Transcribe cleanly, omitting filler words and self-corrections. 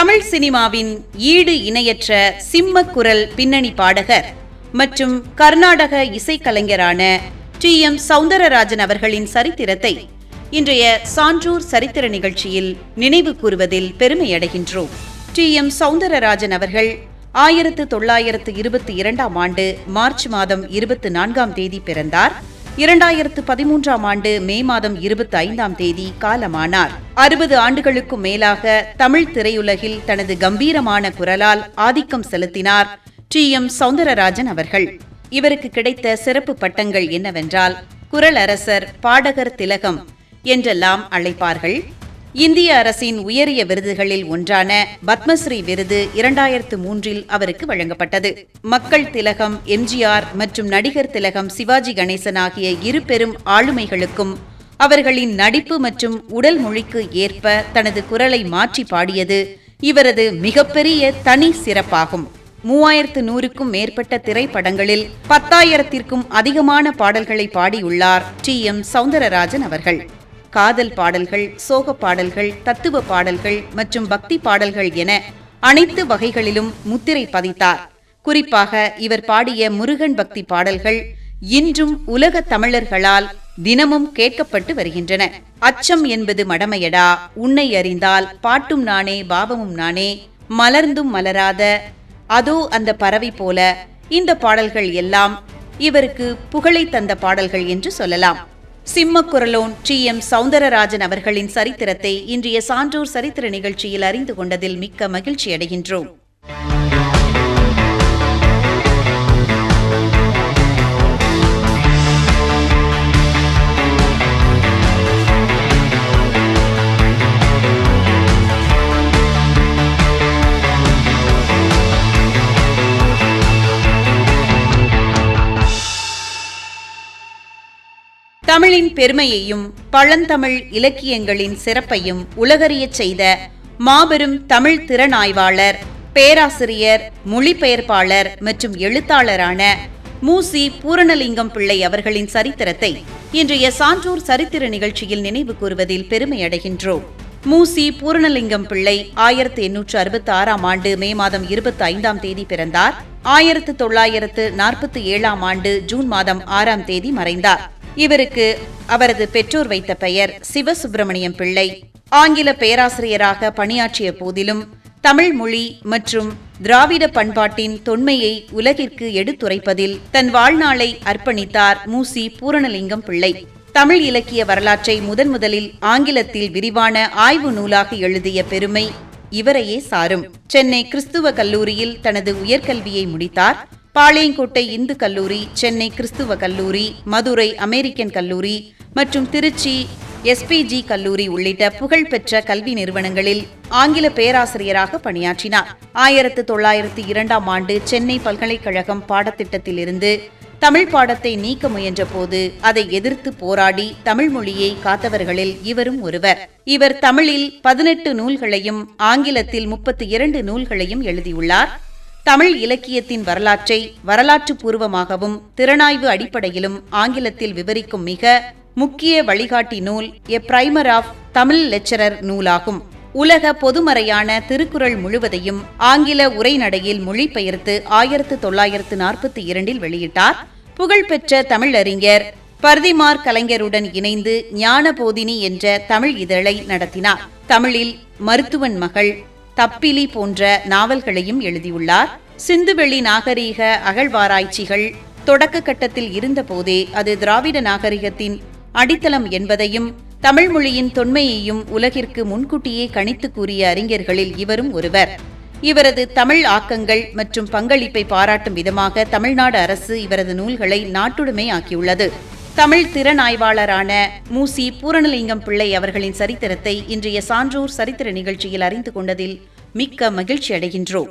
தமிழ் சினிமாவின் ஈடு இணையற்ற சிம்மக்குரல் பின்னணி பாடகர் மற்றும் கர்நாடக இசைக்கலைஞரான டி.எம். சௌந்தரராஜன் அவர்களின் சரித்திரத்தை இன்றைய சான்றோர் சரித்திர நிகழ்ச்சியில் நினைவு கூறுவதில் பெருமையடைகின்றோம். டி.எம். சௌந்தரராஜன் அவர்கள் 1922 ஆண்டு மார்ச் மாதம் 24ஆம் தேதி பிறந்தார். 2013ஆம் ஆண்டு மே மாதம் 25ஆம் தேதி காலமானார். 60 ஆண்டுகளுக்கும் மேலாக தமிழ் திரையுலகில் தனது கம்பீரமான குரலால் ஆதிக்கம் செலுத்தினார் டி.எம். சௌந்தரராஜன் அவர்கள். இவருக்கு கிடைத்த சிறப்பு பட்டங்கள் என்னவென்றால் குரல் அரசர், பாடகர் திலகம் என்றெல்லாம் அழைப்பார்கள். இந்திய அரசின் உயரிய விருதுகளில் ஒன்றான பத்மஸ்ரீ விருது 2003இல் அவருக்கு வழங்கப்பட்டது. மக்கள் திலகம் எம்ஜிஆர் மற்றும் நடிகர் திலகம் சிவாஜி கணேசன் ஆகிய இரு பெரும் ஆளுமைகளுக்கும் அவர்களின் நடிப்பு மற்றும் உடல் மொழிக்கு ஏற்ப தனது குரலை மாற்றி பாடியது இவரது மிகப்பெரிய தனி சிறப்பாகும். 3100க்கும் மேற்பட்ட திரைப்படங்களில் 10,000த்திற்கும் அதிகமான பாடல்களை பாடியுள்ளார் டி.எம். சௌந்தரராஜன் அவர்கள். காதல் பாடல்கள், சோக பாடல்கள், தத்துவ பாடல்கள் மற்றும் பக்தி பாடல்கள் என அனைத்து வகைகளிலும் முத்திரை பதித்தார். குறிப்பாக இவர் பாடிய முருகன் பக்தி பாடல்கள் இன்றும் உலக தமிழர்களால் தினமும் கேட்கப்பட்டு வருகின்றன. அச்சம் என்பது மடமையடா, உன்னை அறிந்தால் பாட்டும் நானே பாவமும் நானே, மலர்ந்தும் மலராத அதோ அந்த பறவை போல, இந்த பாடல்கள் எல்லாம் இவருக்கு புகழை தந்த பாடல்கள் என்று சொல்லலாம். சிம்மக்குரலோன் டி.எம். சௌந்தரராஜன் அவர்களின் சரித்திரத்தை இன்றைய சான்றோர் சரித்திர நிகழ்ச்சியில் அறிந்து கொண்டதில் மிக்க மகிழ்ச்சி அடைகின்றோம். தமிழின் பெருமையையும் பழந்தமிழ் இலக்கியங்களின் சிறப்பையும் உலகறியச் செய்த மாபெரும் தமிழ் திறனாய்வாளர், பேராசிரியர், மொழிபெயர்ப்பாளர் மற்றும் எழுத்தாளரான மு.சி. பூரணலிங்கம் பிள்ளை அவர்களின் சரித்திரத்தை இன்றைய சான்றோர் சரித்திர நிகழ்ச்சியில் நினைவு கூறுவதில் பெருமையடைகின்றோம். மு.சி. பூரணலிங்கம் பிள்ளை 1866ஆம் ஆண்டு மே மாதம் 25ஆம் தேதி பிறந்தார். 1947ஆம் ஆண்டு ஜூன் மாதம் 6ஆம் தேதி மறைந்தார். இவருக்கு அவரது பெற்றோர் வைத்த பெயர் சிவசுப்பிரமணியம் பிள்ளை. ஆங்கில பேராசிரியராக பணியாற்றிய போதிலும் தமிழ் மொழி மற்றும் திராவிட பண்பாட்டின் தொன்மையை உலகிற்கு எடுத்துரைப்பதில் தன் வாழ்நாளை அர்ப்பணித்தார் மு.சி. பூரணலிங்கம் பிள்ளை. தமிழ் இலக்கிய வரலாற்றை முதலில் ஆங்கிலத்தில் விரிவான ஆய்வு நூலாக எழுதிய பெருமை இவரையே சாரும். சென்னை கிறிஸ்துவ கல்லூரியில் தனது உயர்கல்வியை முடித்தார். பாளையங்கோட்டை இந்து கல்லூரி, சென்னை கிறிஸ்துவ கல்லூரி, மதுரை அமெரிக்கன் கல்லூரி மற்றும் திருச்சி எஸ்.பி.ஜி. கல்லூரி உள்ளிட்ட புகழ்பெற்ற கல்வி நிறுவனங்களில் ஆங்கில பேராசிரியராக பணியாற்றினார். 1902ஆம் ஆண்டு சென்னை பல்கலைக்கழகம் பாடத்திட்டத்திலிருந்து தமிழ் பாடத்தை நீக்க முயன்ற போது அதை எதிர்த்து போராடி தமிழ் மொழியை காத்தவர்களில் இவரும் ஒருவர். இவர் தமிழில் 18 நூல்களையும் ஆங்கிலத்தில் 32 நூல்களையும் எழுதியுள்ளார். தமிழ் இலக்கியத்தின் வரலாற்றை வரலாற்று பூர்வமாகவும் திறனாய்வு அடிப்படையிலும் ஆங்கிலத்தில் விவரிக்கும் மிக முக்கிய வழிகாட்டி நூல் எ பிரைமர் ஆஃப் தமிழ் லெக்சரர் நூலாகும். உலக பொதுமறையான திருக்குறள் முழுவதையும் ஆங்கில உரைநடையில் மொழிபெயர்த்து 1942இல் வெளியிட்டார். புகழ்பெற்ற தமிழறிஞர் பர்திமார் கலைஞருடன் இணைந்து ஞானபோதினி என்ற தமிழ் இதழை நடத்தினார். தமிழில் மருத்துவன் மகள், தப்பிலி போன்ற நாவல்களையும் எழுதியுள்ளார். சிந்துவெளி நாகரீக அகழ்வாராய்ச்சிகள் தொடக்க கட்டத்தில் இருந்தபோதே அது திராவிட நாகரிகத்தின் அடித்தளம் என்பதையும் தமிழ் மொழியின் தொன்மையையும் உலகிற்கு முன்கூட்டியே கணித்து கூறிய அறிஞர்களில் இவரும் ஒருவர். இவரது தமிழ் ஆக்கங்கள் மற்றும் பங்களிப்பை பாராட்டும் விதமாக தமிழ்நாடு அரசு இவரது நூல்களை நாட்டுடைமை ஆக்கியுள்ளது. தமிழ் திறனாய்வாளரான மு.சி. பூரணலிங்கம் பிள்ளை அவர்களின் சரித்திரத்தை இன்றைய சான்றோர் சரித்திர நிகழ்ச்சியில் அறிந்து கொண்டதில் மிக்க மகிழ்ச்சி அடைகின்றோம்.